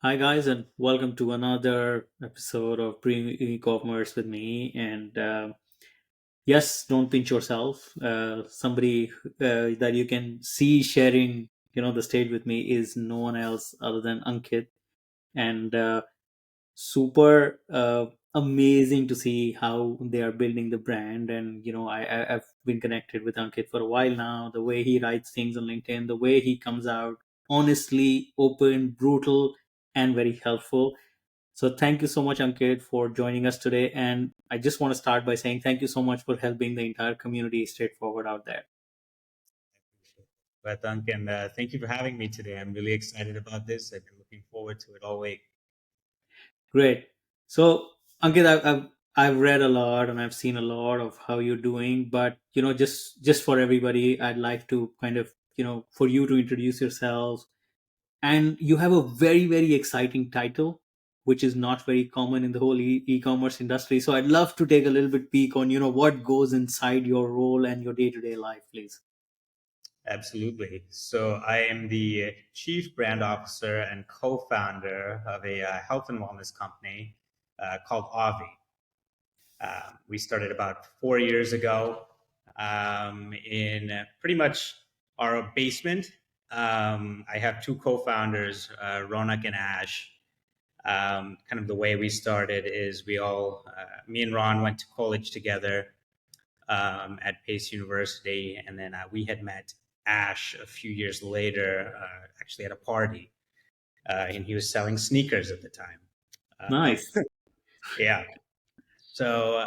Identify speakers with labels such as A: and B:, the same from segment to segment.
A: Hi, guys, and welcome to another episode of Brewing e-commerce with me. And yes, don't pinch yourself. Somebody that you can see sharing, the stage with me is no one else other than Ankit. And super amazing to see how they are building the brand. And I've been connected with Ankit for a while now. The way he writes things on LinkedIn, the way he comes out, honestly, open, brutal, and very helpful. So thank you so much, Ankit, for joining us today. And I just want to start by saying thank you so much for helping the entire community straightforward out there.
B: But Duncan, thank you for having me today. I'm really excited about this. I've been looking forward to it all week.
A: Great. So, Ankit, I've read a lot and I've seen a lot of how you're doing, but just for everybody, I'd like to kind of for you to introduce yourself. And you have a very very exciting title, which is not very common in the whole e-commerce industry. So I'd love to take a little bit peek on what goes inside your role and your day-to-day life, please.
B: Absolutely. So I am the chief brand officer and co-founder of a health and wellness company called Obvi. We started about 4 years ago in pretty much our basement. I have two co-founders, Ronak and Ash. Kind of the way we started is me and Ron went to college together at Pace University, and then we had met Ash a few years later, actually at a party, and he was selling sneakers at the time.
A: Nice.
B: Yeah. So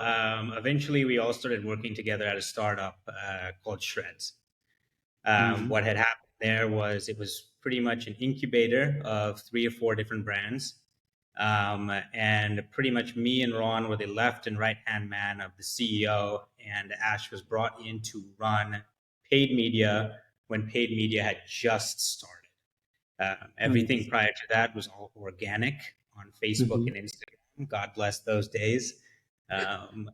B: eventually, we all started working together at a startup called Shreds.
A: Hmm.
B: What had happened there was it was pretty much an incubator of three or four different brands. And pretty much me and Ron were the left and right hand man of the CEO, and Ash was brought in to run paid media when paid media had just started. Everything
A: Nice.
B: prior to that was all organic on Facebook
A: Hmm.
B: and Instagram. God bless those days. Um,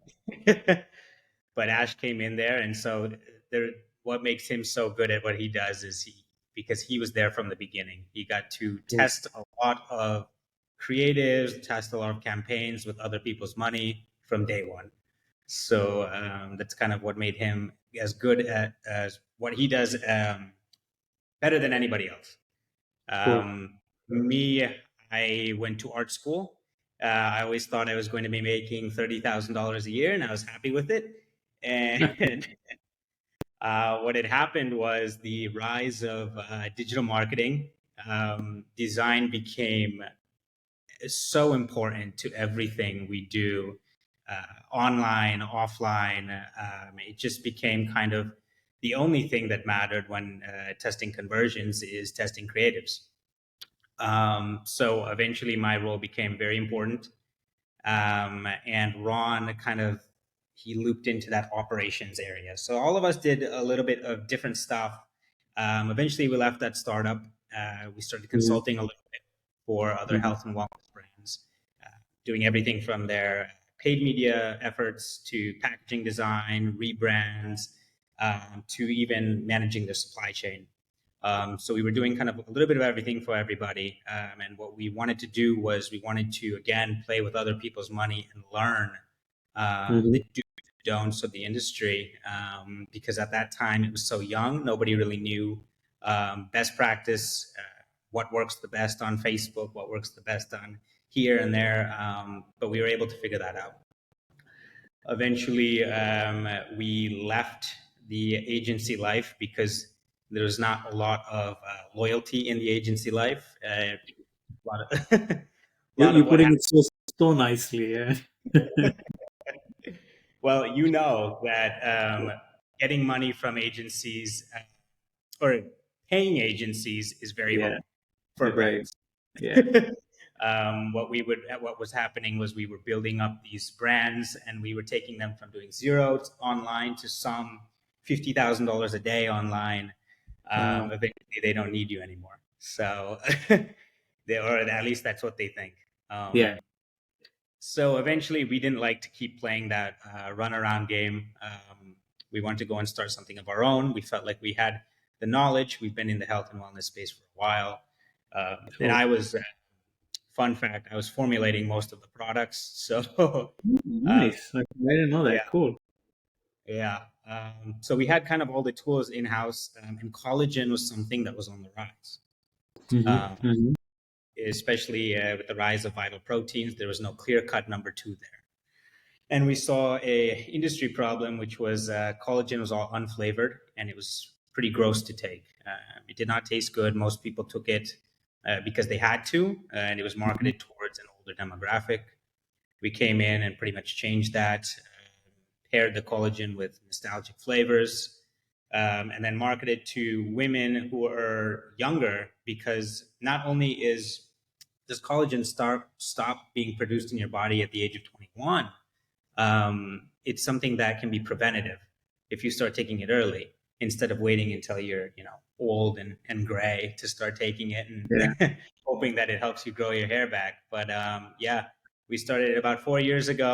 B: but Ash came in there, and so there, what makes him so good at what he does is because he was there from the beginning. He got to test a lot of creatives, test a lot of campaigns with other people's money from day one. So that's kind of what made him as good at as what he does, better than anybody else.
A: Cool.
B: Me, I went to art school. I always thought I was going to be making $30,000 a year, and I was happy with it. And what had happened was the rise of digital marketing. Design became so important to everything we do, online, offline. It just became kind of the only thing that mattered when testing conversions is testing creatives. So eventually, my role became very important, and Ron kind of he looped into that operations area. So all of us did a little bit of different stuff. Eventually, we left that startup. We started
A: Mhm.
B: consulting a little bit for other
A: Mhm.
B: health and wellness brands, doing everything from their paid media efforts to packaging design, rebrands, to even managing their supply chain. So we were doing kind of a little bit of everything for everybody. And what we wanted to do was we wanted to, again, play with other people's money and learn
A: Mhm.
B: the do's and don'ts of the industry. Because at that time it was so young, nobody really knew best practice, what works the best on Facebook, what works the best on here and there. But we were able to figure that out. Eventually, we left the agency life because there was not a lot of loyalty in the agency life. A lot of, a lot of
A: You're
B: what
A: putting
B: happened.
A: it so nicely. Yeah.
B: Well, you know that getting money from agencies or paying agencies is very
A: Yeah.
B: hard for
A: You're right.
B: brands.
A: Yeah.
B: What was happening was we were building up these brands and we were taking them from doing zero online to some $50,000 a day online.
A: Wow.
B: Eventually, they don't need you anymore. So, or at least that's what they think.
A: Yeah.
B: So eventually, we didn't like to keep playing that runaround game. We wanted to go and start something of our own. We felt like we had the knowledge. We've been in the health and wellness space for a while. And
A: Sure.
B: fun fact, I was formulating most of the products. So, uh,
A: Nice. Okay, I didn't know
B: yeah,
A: that. Cool.
B: yeah. So we had kind of all the tools in house, and collagen was something that was on the rise,
A: Hmm.
B: um,
A: Hmm.
B: especially with the rise of vital proteins. There was no clear cut number two there. And we saw a industry problem, which was collagen was all unflavored and it was pretty gross to take. It did not taste good. Most people took it because they had to, and it was marketed towards an older demographic. We came in and pretty much changed that, paired the collagen with nostalgic flavors, and then marketed to women who are younger because not only does collagen stop being produced in your body at the age of 21, it's something that can be preventative if you start taking it early instead of waiting until you're old and gray to start taking it
A: Yeah.
B: and hoping that it helps you grow your hair back. But yeah, we started about 4 years ago.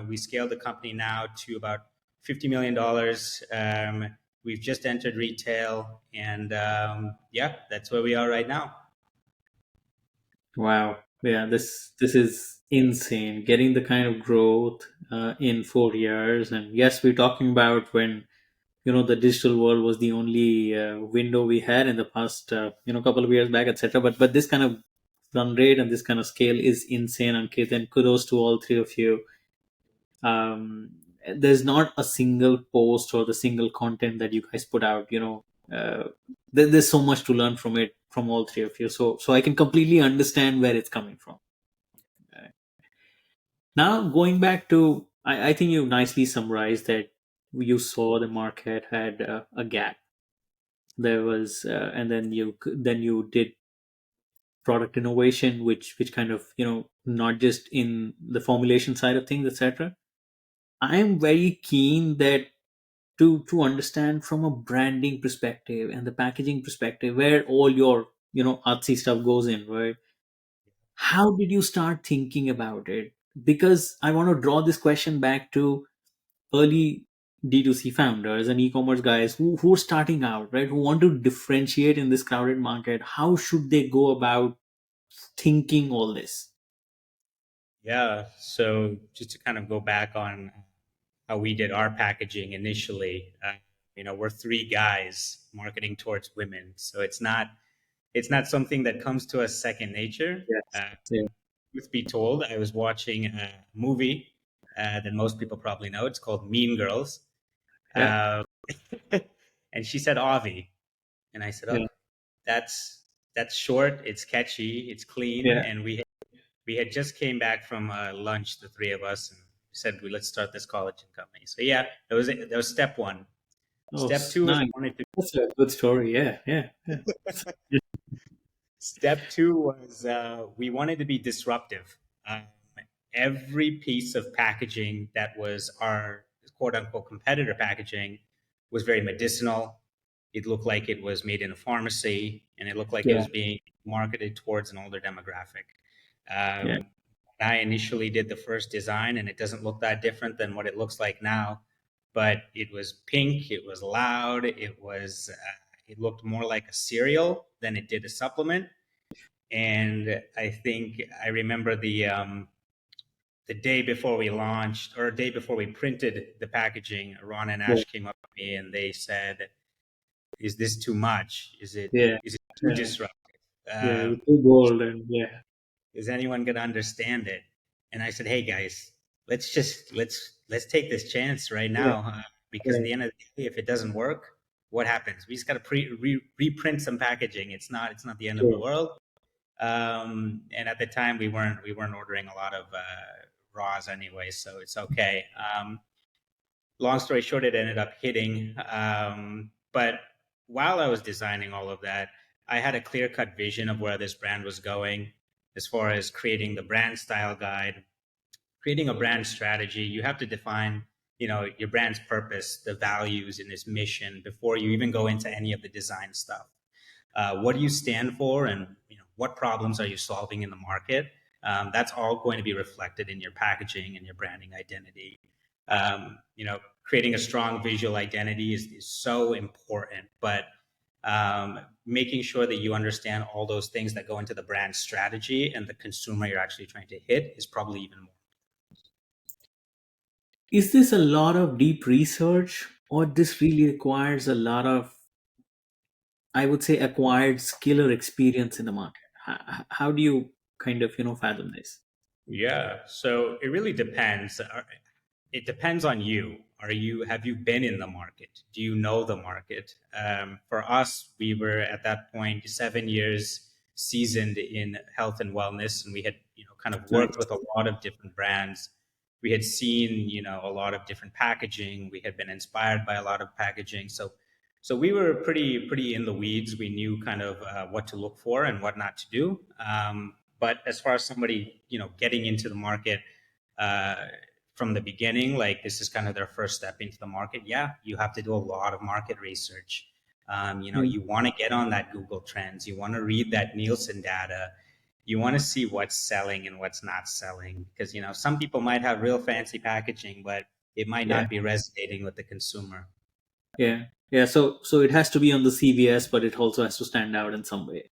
B: We scaled the company now to about $50 million. We've just entered retail, and yeah, that's where we are right now.
A: Wow. Yeah, this is insane. Getting the kind of growth in 4 years, and yes, we're talking about when the digital world was the only window we had in the past couple of years back, etc. But this kind of run rate and this kind of scale is insane, Ankit, and kudos to all three of you. um, there's not a single post or the single content that you guys put out, there's so much to learn from it, from all three of you, so I can completely understand where it's coming from. Now, going back to, I think you nicely summarized that you saw the market had a gap. There was and then you did product innovation, which kind of, not just in the formulation side of things, etc. I am very keen that to understand from a branding perspective and the packaging perspective where all your artsy stuff goes in, right? How did you start thinking about it? Because I want to draw this question back to early D2C founders and e-commerce guys who are starting out, right, who want to differentiate in this crowded market. How should they go about thinking all this?
B: Yeah. So just to kind of go back on how we did our packaging initially, we're three guys marketing towards women, so it's not something that comes to us second nature.
A: Yes.
B: Uh,
A: Yeah.
B: Truth be told, I was watching a movie that most people probably know. It's called Mean Girls,
A: Yeah.
B: uh, and she said Avi, and I said,
A: Yeah.
B: "Oh, that's short. It's catchy. It's clean."
A: Yeah.
B: And we had just came back from lunch, the three of us, and said, "Let's start this collagen company." So yeah, that was step one.
A: Oh,
B: Step two was
A: nice.
B: wanted to.
A: That's a good story. Yeah. Yeah. Yeah.
B: Step two was we wanted to be disruptive. Um, every piece of packaging that was our quote unquote competitor packaging was very medicinal. It looked like it was made in a pharmacy, and it looked like it
A: Yeah.
B: was being marketed towards an older demographic.
A: Yeah.
B: I initially did the first design, and it doesn't look that different than what it looks like now. But it was pink, it was loud, it looked more like a cereal than it did a supplement. And I think I remember the day before we launched, or a day before we printed the packaging, Ron and
A: Yeah.
B: Ash came up to me and they said, "Is this too much?
A: Yeah.
B: Is it too
A: Yeah.
B: disruptive?
A: Yeah. You're
B: Um,
A: too bold, and yeah.
B: is anyone going to understand it?" And I said, "Hey guys, let's take this chance right
A: Yeah.
B: now, because at
A: Yeah.
B: the end of the day, if it doesn't work, what happens? We just got to reprint some packaging. It's not the end of the
A: Sure.
B: world." And at the time, we weren't ordering a lot of raws anyway, so it's okay. Long story short, it ended up hitting. But while I was designing all of that, I had a clear cut vision of where this brand was going, as far as creating the brand style guide, creating a brand strategy. You have to define, your brand's purpose, the values, and its mission before you even go into any of the design stuff. What do you stand for, and what problems are you solving in the market? That's all going to be reflected in your packaging and your branding identity. Creating a strong visual identity is so important, but Making sure that you understand all those things that go into the brand strategy and the consumer you're actually trying to hit is probably even more.
A: Is this a lot of deep research, or this really requires a lot of, I would say, acquired skill or experience in the market? How do you kind of, fathom this?
B: Yeah, so it really depends. It depends on you. Have you been in the market? Do you know the market? For us, we were at that point 7 years seasoned in health and wellness, and we had, kind of
A: Nice.
B: worked with a lot of different brands. We had seen, a lot of different packaging. We had been inspired by a lot of packaging. So we were pretty in the weeds. We knew kind of what to look for and what not to do. But as far as somebody, getting into the market, uh, from the beginning, like this is kind of their first step into the market, yeah, you have to do a lot of market research.
A: Yeah.
B: You want to get on that Google Trends, you want to read that Nielsen data, you want to see what's selling and what's not selling, because some people might have real fancy packaging, but it might
A: Yeah.
B: not be resonating with the consumer.
A: Yeah. Yeah. So it has to be on the CVS, but it also has to stand out in some way.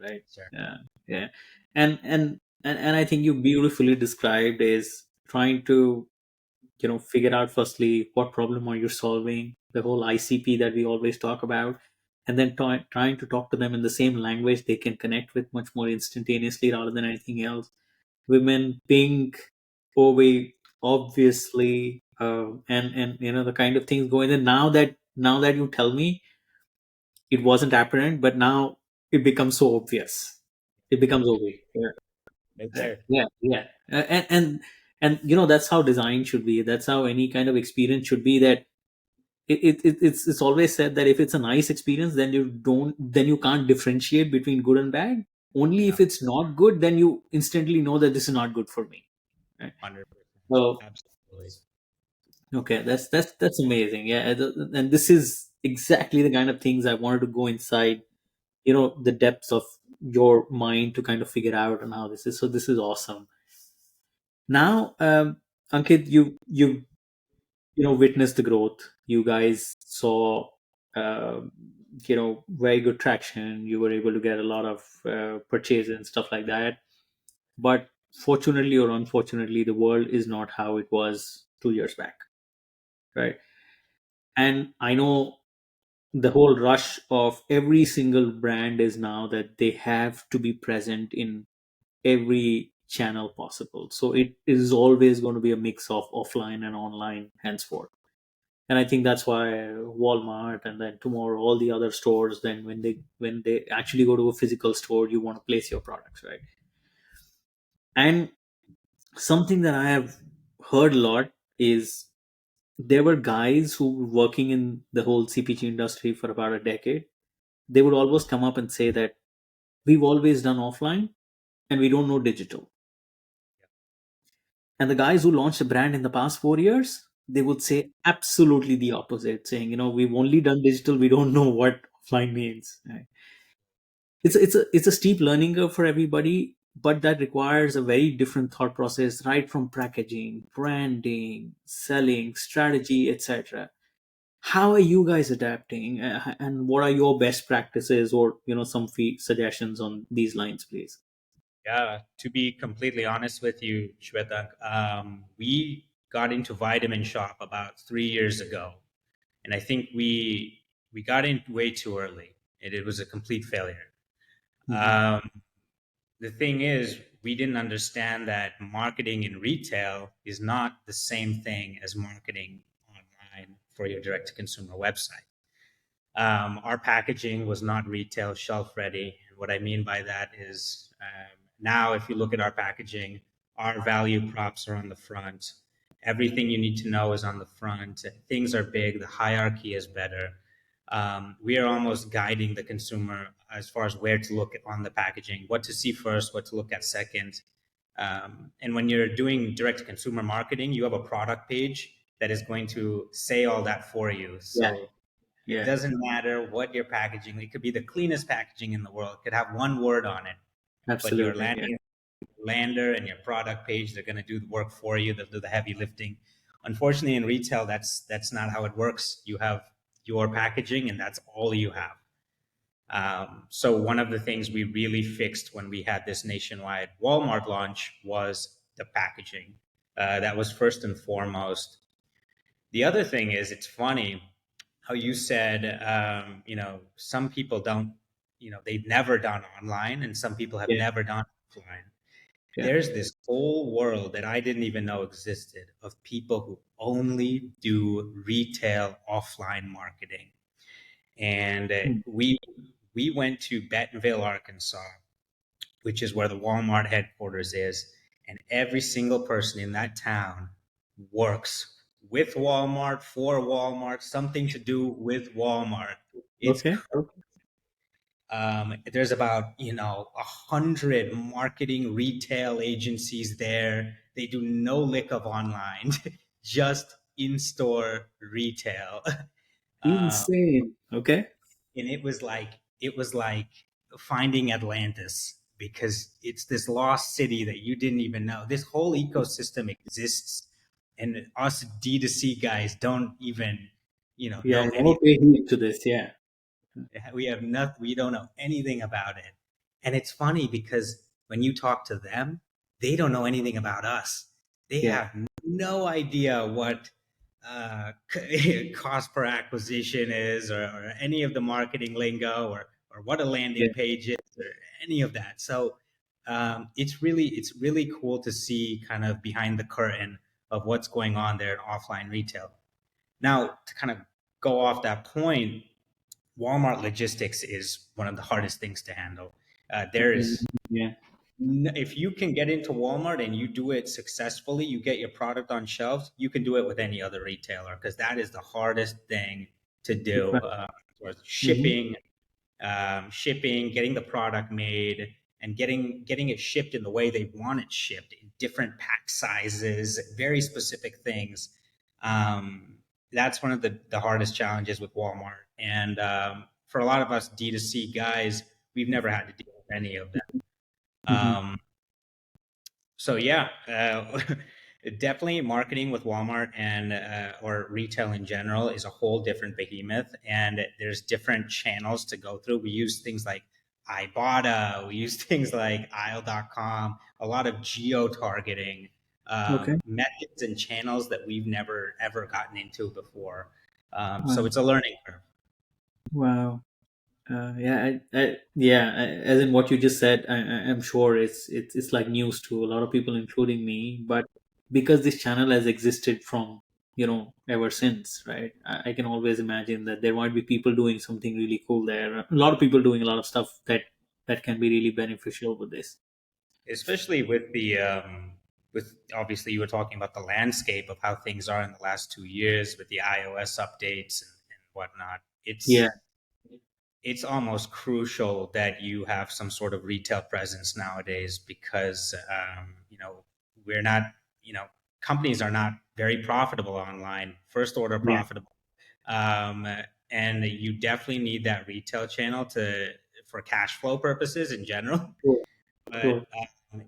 A: Right.
B: Sure.
A: Yeah. Yeah. And I think you beautifully described is trying to, figure out firstly what problem are you solving, the whole ICP that we always talk about, and then trying to talk to them in the same language they can connect with much more instantaneously rather than anything else. Women, pink, Obvi, obviously, and the kind of things going. And now that you tell me, it wasn't apparent, but now it becomes so obvious. It becomes obvious.
B: Right
A: Yeah,
B: there.
A: yeah, yeah. And that's how design should be. That's how any kind of experience should be. That it's always said that if it's a nice experience, then you can't differentiate between good and bad. Only
B: Yeah,
A: if it's not good, then you instantly know that this is not good for me. Right?
B: 100%.
A: So
B: Absolutely.
A: okay, that's amazing. Yeah, and this is exactly the kind of things I wanted to go inside. The depths of your mind to kind of figure out and how this is. So this is awesome. Now, Ankit, you witnessed the growth. You guys saw, very good traction. You were able to get a lot of purchases and stuff like that. But fortunately or unfortunately, the world is not how it was 2 years back, right? And I know the whole rush of every single brand is now that they have to be present in every channel possible. So it is always going to be a mix of offline and online henceforth. And I think that's why Walmart and then tomorrow all the other stores, then when they actually go to a physical store, you want to place your products, right? And something that I have heard a lot is there were guys who were working in the whole CPG industry for about a decade. They would always come up and say that we've always done offline and we don't know digital. And the guys who launched a brand in the past 4 years, they would say absolutely the opposite, saying, we've only done digital, we don't know what offline means. Right? It's a steep learning curve for everybody, but that requires a very different thought process, right from packaging, branding, selling, strategy, etc. How are you guys adapting, and what are your best practices, or some suggestions on these lines, please?
B: Yeah, to be completely honest with you, Shweta, we got into Vitamin Shop about 3 years ago, and I think we got in way too early, and it was a complete failure.
A: Mhm.
B: Um, the thing is, we didn't understand that marketing in retail is not the same thing as marketing online for your direct to consumer website. Our packaging was not retail shelf ready. And what I mean by that is, now, if you look at our packaging, our value props are on the front. Everything you need to know is on the front. Things are big. The hierarchy is better. We are almost guiding the consumer as far as where to look at on the packaging, what to see first, what to look at second. And when you're doing direct to consumer marketing, you have a product page that is going to say all that for you.
A: Yeah,
B: So it
A: yeah,
B: doesn't matter what your packaging. It could be the cleanest packaging in the world. It could have one word on it, but your
A: absolutely. Yeah,
B: lander and your product page, they're going to do the work for you. They'll do the heavy lifting. Unfortunately, in retail, that's not how it works. You have your packaging, and that's all you have. So one of the things we really fixed when we had this nationwide Walmart launch was the packaging. That was first and foremost. The other thing is, it's funny how you said, some people don't, they've never done online, and some people have
A: Yeah.
B: never done offline.
A: Yeah.
B: There's this whole world that I didn't even know existed of people who only do retail offline marketing. And
A: Mm.
B: we went to Bentonville, Arkansas, which is where the Walmart headquarters is, and every single person in that town works with Walmart, for Walmart, something to do with Walmart. It's
A: Okay. Okay.
B: there's about 100 marketing retail agencies there. They do no lick of online, just in-store retail. Uh,
A: Insane. Okay.
B: and it was like finding Atlantis, because it's this lost city that you didn't even know. This whole ecosystem exists, and us D2C guys don't even
A: Yeah, I
B: know
A: never
B: any.
A: pay heed to this. Yeah.
B: We have nothing. We don't know anything about it. And it's funny because when you talk to them, they don't know anything about us. They
A: Yeah.
B: have no idea what cost per acquisition is, or any of the marketing lingo, or what a
A: Yeah.
B: landing page is, or any of that. So it's really cool to see kind of behind the curtain of what's going on there in offline retail. Now, to kind of go off that point, Walmart logistics is one of the hardest things to handle. There
A: Mhm.
B: is,
A: Yeah.
B: if you can get into Walmart and you do it successfully, you get your product on shelves, you can do it with any other retailer, because that is the hardest thing to do.
A: Right.
B: Towards
A: Hmm.
B: shipping, getting the product made, and getting it shipped in the way they want it shipped, in different pack sizes, very specific things. Um, that's one of the hardest challenges with Walmart. And for a lot of us D2C guys, we've never had to deal with any of that.
A: Hmm.
B: So yeah, definitely marketing with Walmart and or retail in general is a whole different behemoth, and there's different channels to go through. We use things like Ibotta, we use things like aisle.com, a lot of geo targeting,
A: Okay.
B: methods and channels that we've never ever gotten into before. So
A: Wow.
B: it's a learning curve.
A: Wow. As in what you just said, I'm sure it's like news to a lot of people, including me. But because this channel has existed from ever since, right? I can always imagine that there might be people doing something really cool there. A lot of people doing a lot of stuff that can be really beneficial with this.
B: Especially with obviously you were talking about the landscape of how things are in the last 2 years with the iOS updates and whatnot.
A: Yeah.
B: It's almost crucial that you have some sort of retail presence nowadays, because we're not, you know companies are not very profitable online, first order
A: Yeah.
B: profitable. um, and you definitely need that retail channel to for cash flow purposes in general.
A: Sure.
B: But
A: Sure.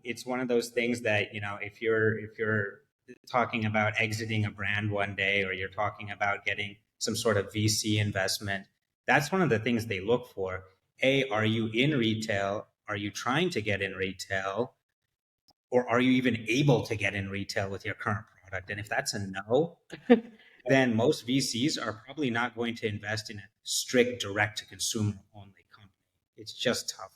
B: it's one of those things that, if you're talking about exiting a brand one day, or you're talking about getting some sort of VC investment, that's one of the things they look for. A, are you in retail? Are you trying to get in retail? Or are you even able to get in retail with your current product? And if that's a no, then most VCs are probably not going to invest in a strict direct to consumer only company. It's just tough.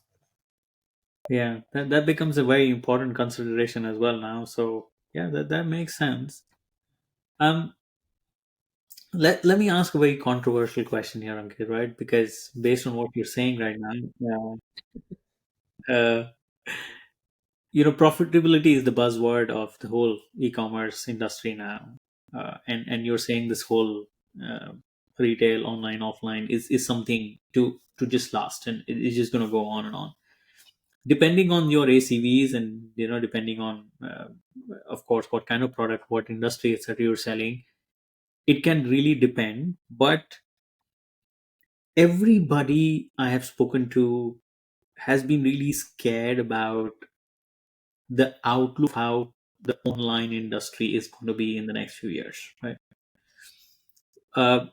A: Yeah, that becomes a very important consideration as well now. So yeah, that makes sense. Um, let me ask a very controversial question here, Ankit, right? Because based on what you're saying right now, uh, profitability is the buzzword of the whole e-commerce industry now, and you're saying this whole uh, retail, online, offline is something to just last, and it's just going to go on and on, depending on your ACVs, and depending on, of course, what kind of product, what industry, etc. you're selling. It can really depend, but everybody I have spoken to has been really scared about the outlook of how the online industry is going to be in the next few years, right? Uh,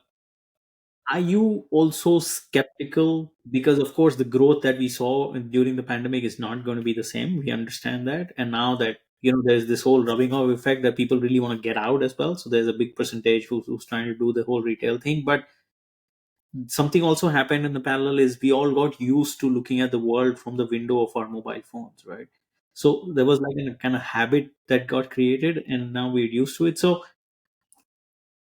A: Are you also skeptical? Because of course the growth that we saw during the pandemic is not going to be the same. We understand that, and now that there's this whole rubbing off effect that people really want to get out as well. So there's a big percentage who's trying to do the whole retail thing. But something also happened in the parallel is we all got used to looking at the world from the window of our mobile phones, right? So there was like a kind of habit that got created, and now we're used to it. So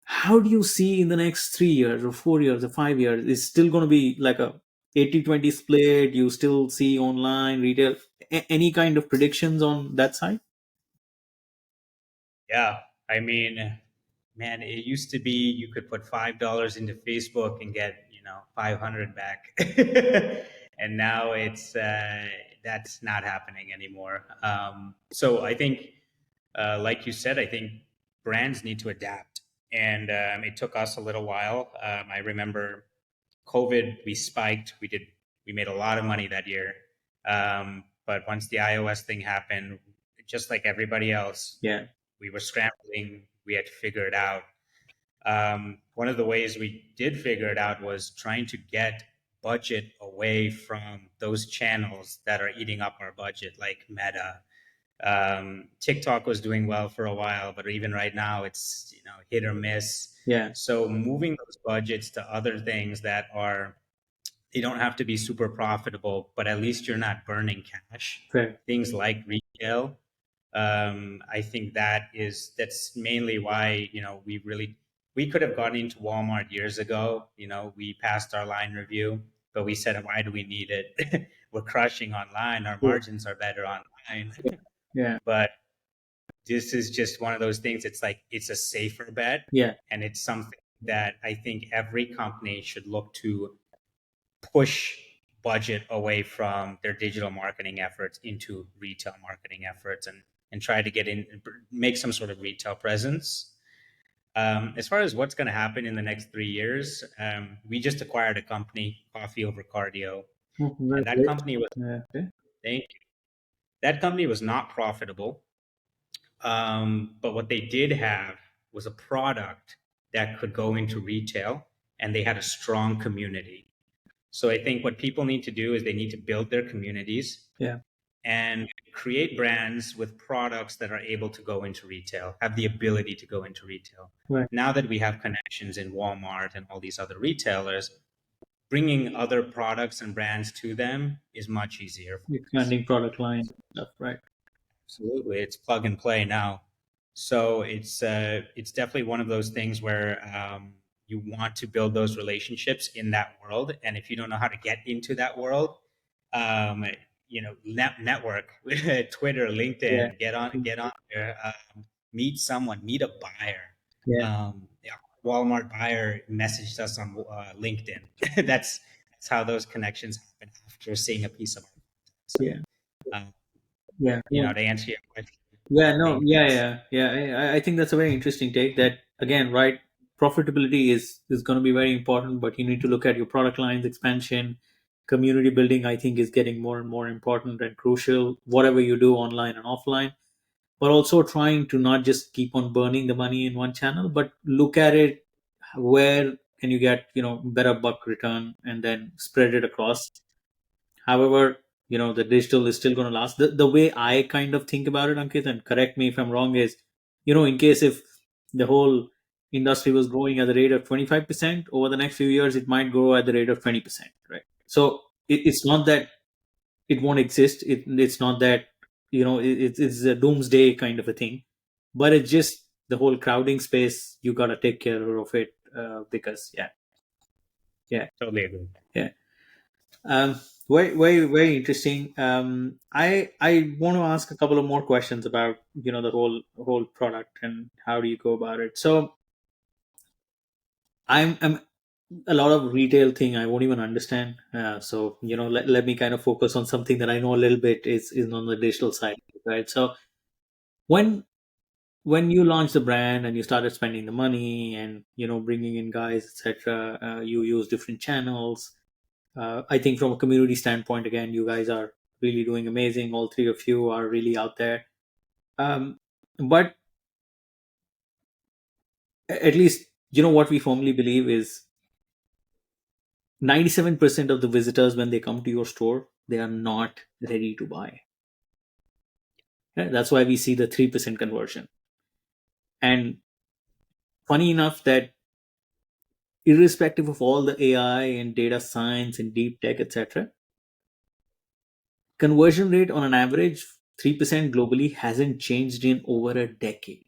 A: how do you see in the next 3 years or 4 years or 5 years? Is still going to be like a 80-20 split? You still see online retail? Any kind of predictions on that side?
B: Yeah, I mean, man, it used to be you could put $5 into Facebook and get 500 back, and now it's that's not happening anymore. So I think, like you said, I think brands need to adapt, and it took us a little while. I remember COVID, we spiked. We made a lot of money that year, but once the iOS thing happened, just like everybody else,
A: Yeah,
B: we were scrambling. We had to figure it out. One of the ways we did figure it out was trying to get budget away from those channels that are eating up our budget, like Meta. TikTok was doing well for a while, but even right now, it's hit or miss.
A: yeah,
B: So moving those budgets to other things that are they don't have to be super profitable, but at least you're not burning cash.
A: fair.
B: Things like retail, I think that's mainly why we could have gone into Walmart years ago. We passed our line review, but we said, why do we need it? We're crushing online. Our
A: True.
B: margins are better online.
A: Yeah, yeah,
B: But this is just one of those things. It's like it's a safer bet,
A: yeah,
B: and it's something that I think every company should look to push budget away from their digital marketing efforts into retail marketing efforts and try to get in make some sort of retail presence. As far as what's going to happen in the next 3 years, we just acquired a company, Coffee Over Cardio,
A: oh,
B: and that
A: congratulations.
B: company was
A: Yeah, okay.
B: thank you. That company was not profitable, but what they did have was a product that could go into retail, and they had a strong community. So I think what people need to do is they need to build their communities
A: Yeah,
B: and create brands with products that are able to go into retail, have the ability to go into retail.
A: right.
B: Now that we have connections in Walmart and all these other retailers, bringing other products and brands to them is much easier for us.
A: Expanding product line stuff, right?
B: Absolutely, it's plug and play now. So it's definitely one of those things where you want to build those relationships in that world, and if you don't know how to get into that world, um, network, Twitter,
A: Yeah,
B: LinkedIn, get on there, meet someone, meet a buyer.
A: yeah,
B: Yeah, Walmart buyer messaged us on LinkedIn. That's how those connections happen after seeing a piece of art. So.
A: yeah,
B: Um,
A: yeah.
B: to answer your question,
A: Yeah,
B: the
A: no,
B: main
A: yeah,
B: things.
A: yeah, yeah. I think that's a very interesting take. That again, right? Profitability is going to be very important, but you need to look at your product lines expansion, community building. I think is getting more and more important and crucial. Whatever you do online and offline, but also trying to not just keep on burning the money in one channel, but look at it where can you get better buck return and then spread it across. However, the digital is still going to last. The way I kind of think about it, Ankit, and correct me if I'm wrong, is in case if the whole industry was growing at the rate of 25% over the next few years, it might grow at the rate of 20%, right? So it's not that it won't exist. It's not that it's a doomsday kind of a thing, but it's just the whole crowding space. You got to take care of it because yeah, yeah,
B: Totally agree.
A: yeah. Very, very, very interesting. I want to ask a couple of more questions about the whole product and how do you go about it. So I'm a lot of retail thing I won't even understand. So let me kind of focus on something that I know a little bit is on the digital side, right? So when when you launched the brand and you started spending the money and bringing in guys, etc., you use different channels. I think from a community standpoint, again, you guys are really doing amazing. All three of you are really out there. But at least what we firmly believe is 97% of the visitors, when they come to your store, they are not ready to buy. Yeah, that's why we see the 3% conversion. And funny enough that irrespective of all the AI and data science and deep tech, etc., conversion rate on an average 3% globally hasn't changed in over a decade,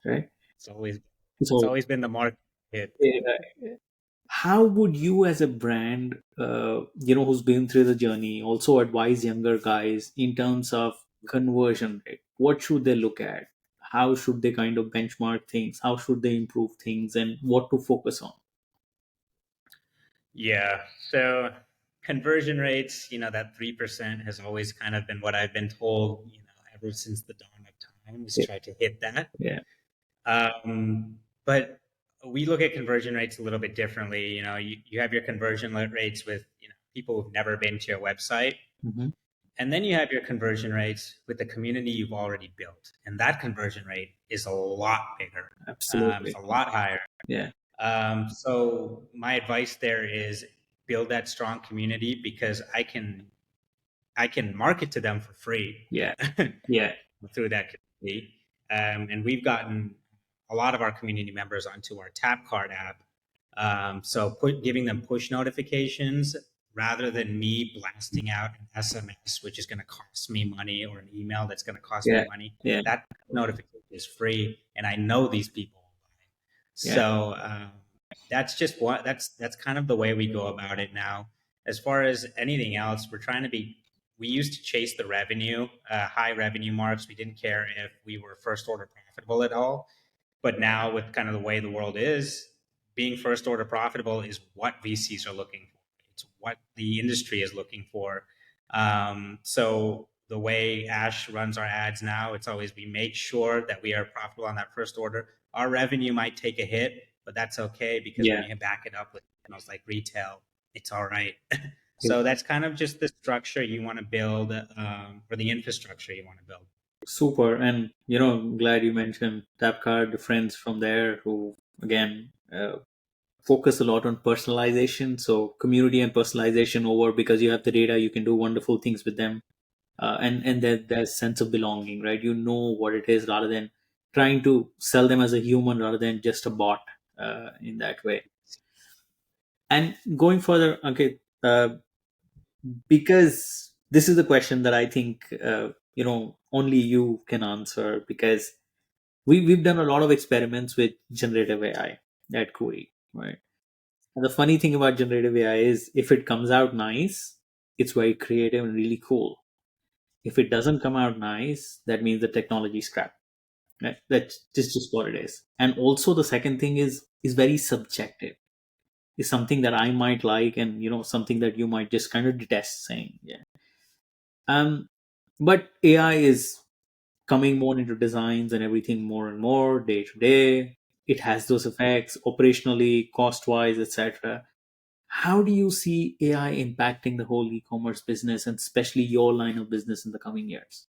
A: right?
B: It's always it's
A: So
B: always been the market hit.
A: uh, how would you as a brand, who's been through the journey, also advise younger guys in terms of conversion rate? What should they look at? How should they kind of benchmark things? How should they improve things, and what to focus on?
B: Yeah. So conversion rates, that 3% has always kind of been what I've been told, ever since the dawn of time is
A: Yeah,
B: try to hit that.
A: yeah.
B: But we look at conversion rates a little bit differently. You have your conversion rates with, people who've never been to your website.
A: Hmm.
B: And then you have your conversion rates with the community you've already built. And that conversion rate is a lot bigger. It's
A: Absolutely.
B: a lot higher.
A: Yeah,
B: So my advice there is build that strong community because I can market to them for free
A: yeah, yeah,
B: through that community. And we've gotten a lot of our community members onto our Tap Card app. So giving them push notifications rather than me blasting out an SMS, which is going to cost me money, or an email that's going to cost me
A: yeah,
B: money.
A: yeah,
B: That notification is free, and I know these people.
A: yeah,
B: So that's just what that's kind of the way we go about it now. As far as anything else, we're trying to be. We used to chase the revenue, high revenue marks. We didn't care if we were first order profitable at all. But now, with kind of the way the world is, being first order profitable is what VCs are looking for. It's what the industry is looking for. So the way Ash runs our ads now, it's always we make sure that we are profitable on that first order. Our revenue might take a hit, but that's okay because when
A: yeah.
B: you back it up with channels like retail, it's all right. So that's kind of just the structure you want to build, or the infrastructure you want to build.
A: Super. And I'm glad you mentioned Tapcard, the friends from there who again focus a lot on personalization. So community and personalization over, because you have the data, you can do wonderful things with them. And there's sense of belonging, right? You know what it is rather than trying to sell them as a human rather than just a bot, in that way. And going further, okay, because this is the question that I think only you can answer, because we've done a lot of experiments with generative AI at Kuri, right? And the funny thing about generative AI is if it comes out nice, it's very creative and really cool. If it doesn't come out nice, that means the technology is crap. Right? That's just what it is. And also the second thing is very subjective. Is something that I might like, and something that you might just kind of detest saying, yeah. But AI is coming more into designs and everything more and more day to day. It has those effects operationally, cost wise, etc. How do you see AI impacting the whole e-commerce business, and especially your line of business, in the coming years?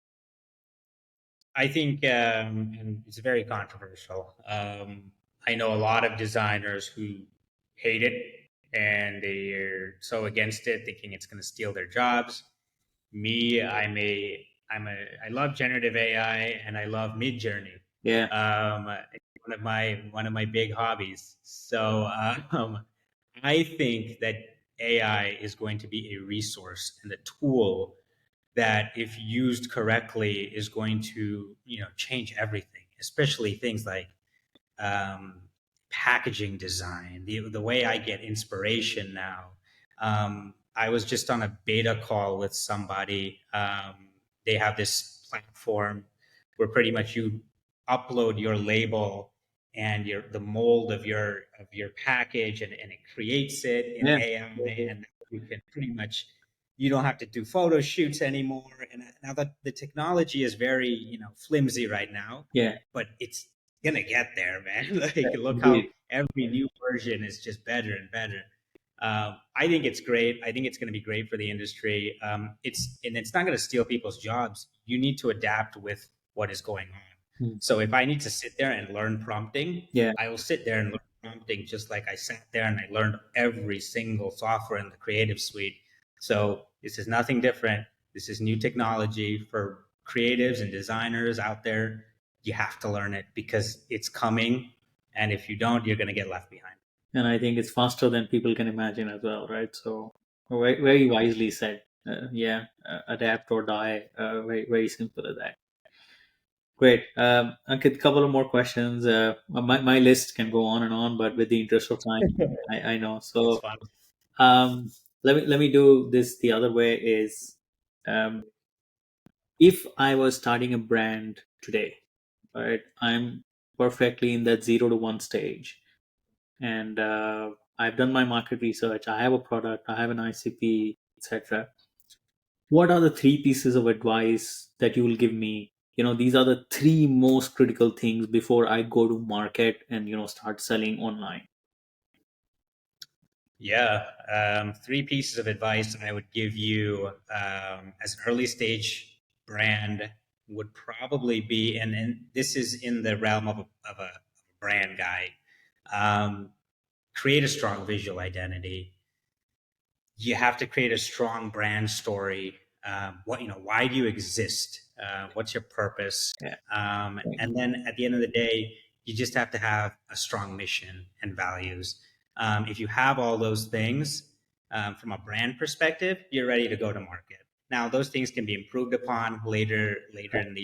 B: I think, and it's very controversial. I know a lot of designers who hate it and they're so against it, thinking it's going to steal their jobs. Me, I love generative AI and I love Mid Journey.
A: Yeah,
B: It's one of my big hobbies. So I think that AI is going to be a resource and a tool that, if used correctly, is going to change everything, especially things like um, packaging design. The way I get inspiration now. I was just on a beta call with somebody. They have this platform where pretty much you upload your label and the mold of your package, and it creates it in
A: yeah,
B: AI, and you can pretty much, you don't have to do photo shoots anymore. And now that the technology is very flimsy right now,
A: yeah,
B: but it's gonna get there, man.
A: yeah,
B: Like, look how
A: indeed.
B: every new version is just better and better. I think it's great. I think it's going to be great for the industry. It's not going to steal people's jobs. You need to adapt with what is going on.
A: Hmm.
B: So if I need to sit there and learn prompting,
A: Yeah,
B: I will sit there and learn prompting, just like I sat there and I learned every single software in the Creative Suite. So this is nothing different. This is new technology for creatives and designers out there. You have to learn it because it's coming. And if you don't, you're going to get left behind.
A: And I think it's faster than people can imagine as well, right? So very, very wisely said. Yeah, adapt or die. Very, very simple as that. Great. Ankit, couple of more questions. My list can go on and on, but with the interest of time, I know.
B: It's
A: So
B: fun.
A: um, let me do this the other way. Is um, if I was starting a brand today, right? I'm perfectly in that 0 to 1 stage, and I've done my market research. I have a product. I have an ICP, etc. What are the three pieces of advice that you will give me? These are the three most critical things before I go to market and start selling online.
B: Yeah. Three pieces of advice I would give you as an early stage brand would probably be, and this is in the realm of a brand guy, um, create a strong visual identity. You have to create a strong brand story. Why do you exist? What's your purpose?
A: Yeah.
B: And then at the end of the day, you just have to have a strong mission and values. If you have all those things from a brand perspective, you're ready to go to market. Now, those things can be improved upon later in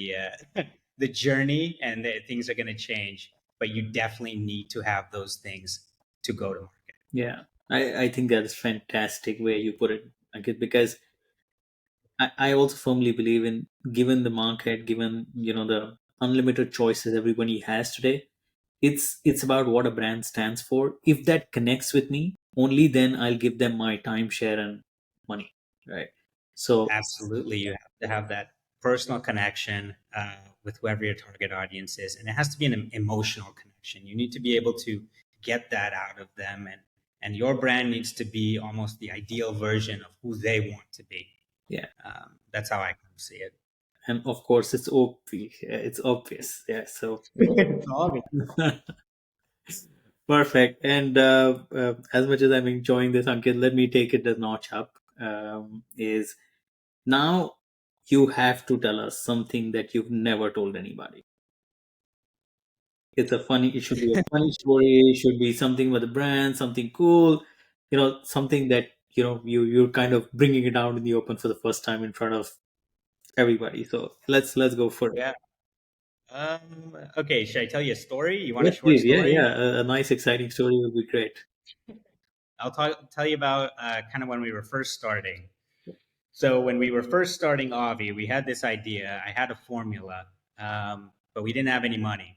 B: the journey, and things are going to change. But you definitely need to have those things to go to market.
A: Yeah. I think that is fantastic way you put it, Ankit, because I also firmly believe in, given the market, given the unlimited choices everybody has today, it's about what a brand stands for. If that connects with me, only then I'll give them my timeshare and money, right? So
B: Absolutely, you have to have that personal connection with whoever your target audience is, and it has to be an emotional connection. You need to be able to get that out of them, and your brand needs to be almost the ideal version of who they want to be.
A: yeah,
B: That's how I kind of see it.
A: and of course it's obvious. It's obvious. Yeah. So
B: It's obvious.
A: perfect. And as much as I'm enjoying this, Ankit, let me take it a notch up. Is now you have to tell us something that you've never told anybody. It should be a funny story. It should be something with the brand, something cool. Something that you're kind of bringing it out in the open for the first time in front of everybody. So let's go for it.
B: Yeah. Okay, should I tell you a story? You want a
A: Yes,
B: short
A: please. Yeah,
B: story?
A: yeah. A nice, exciting story would be great.
B: Tell you about kind of when we were first starting. So when we were first starting Avi, we had this idea. I had a formula, but we didn't have any money.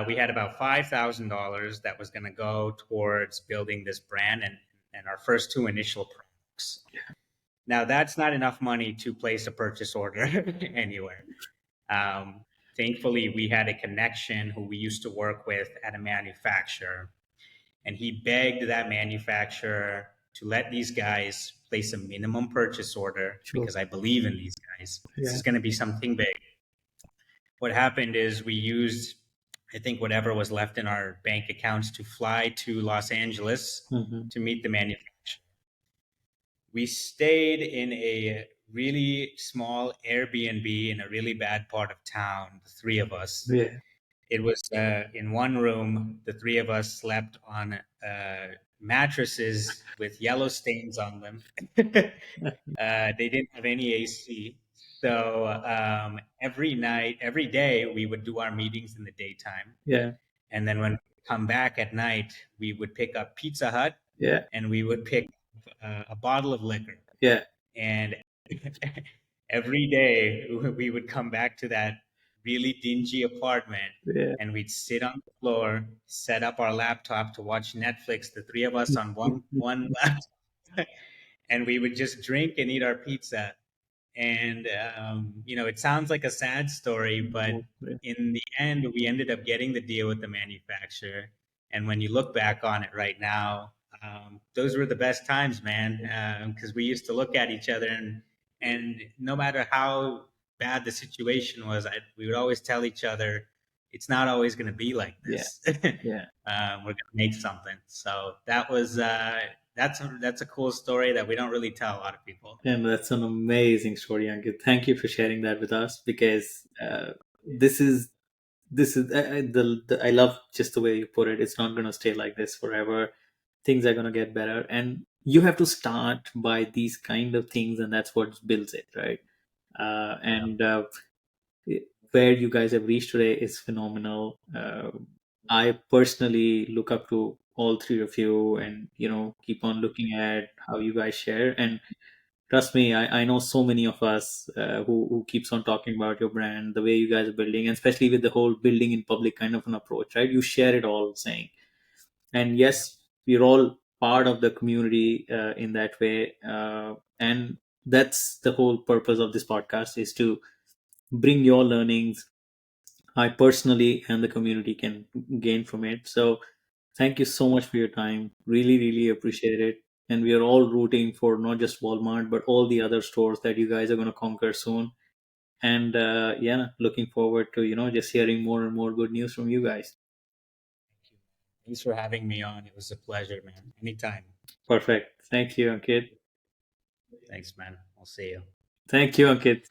B: We had about $5,000 that was going to go towards building this brand and our first two initial products. Now that's not enough money to place a purchase order anywhere. Um, Thankfully, we had a connection who we used to work with at a manufacturer, and he begged that manufacturer to let these guys place a minimum purchase order
A: Sure.
B: because I believe in these guys. This
A: Yeah.
B: is going to be something big. What happened is we used, I think, whatever was left in our bank accounts to fly to Los Angeles
A: Hmm.
B: to meet the manufacturer. We stayed in a really small Airbnb in a really bad part of town, the three of us.
A: Yeah.
B: It was in one room. The three of us slept on mattresses with yellow stains on them. They didn't have any AC. So every night, every day, we would do our meetings in the daytime.
A: Yeah.
B: And then when we come back at night, we would pick up Pizza Hut
A: Yeah.
B: and we would pick a bottle of liquor.
A: Yeah.
B: And every day we would come back to that really dingy apartment
A: Yeah.
B: and we'd sit on the floor, set up our laptop to watch Netflix, the three of us on one laptop, and we would just drink and eat our pizza. And it sounds like a sad story, but
A: Yeah.
B: in the end, we ended up getting the deal with the manufacturer. And when you look back on it right now, those were the best times, man. Because we used to look at each other, and no matter how bad the situation was, we would always tell each other, it's not always going to be like
A: Yeah.
B: this.
A: Yeah.
B: We're going to make something. So that's a cool story that we don't really tell a lot of people.
A: And that's an amazing story, Ankit. Thank you for sharing that with us because this is I love just the way you put it. It's not going to stay like this forever. Things are going to get better, and you have to start by these kind of things, and that's what builds it, right?
B: Yeah.
A: And where you guys have reached today is phenomenal. I personally look up to all three of you, and keep on looking at how you guys share. And trust me, I know so many of us who keeps on talking about your brand, the way you guys are building, and especially with the whole building in public kind of an approach, right? You share it all, saying, and yes, we're all part of the community in that way, and that's the whole purpose of this podcast is to bring your learnings. I personally and the community can gain from it. So thank you so much for your time. Really, really appreciate it. And we are all rooting for not just Walmart, but all the other stores that you guys are going to conquer soon. And yeah, looking forward to, just hearing more and more good news from you guys.
B: Thank you. Thanks for having me on. It was a pleasure, man. Anytime.
A: Perfect. Thank you, Ankit.
B: Thanks, man. I'll see you.
A: Thank you, Ankit.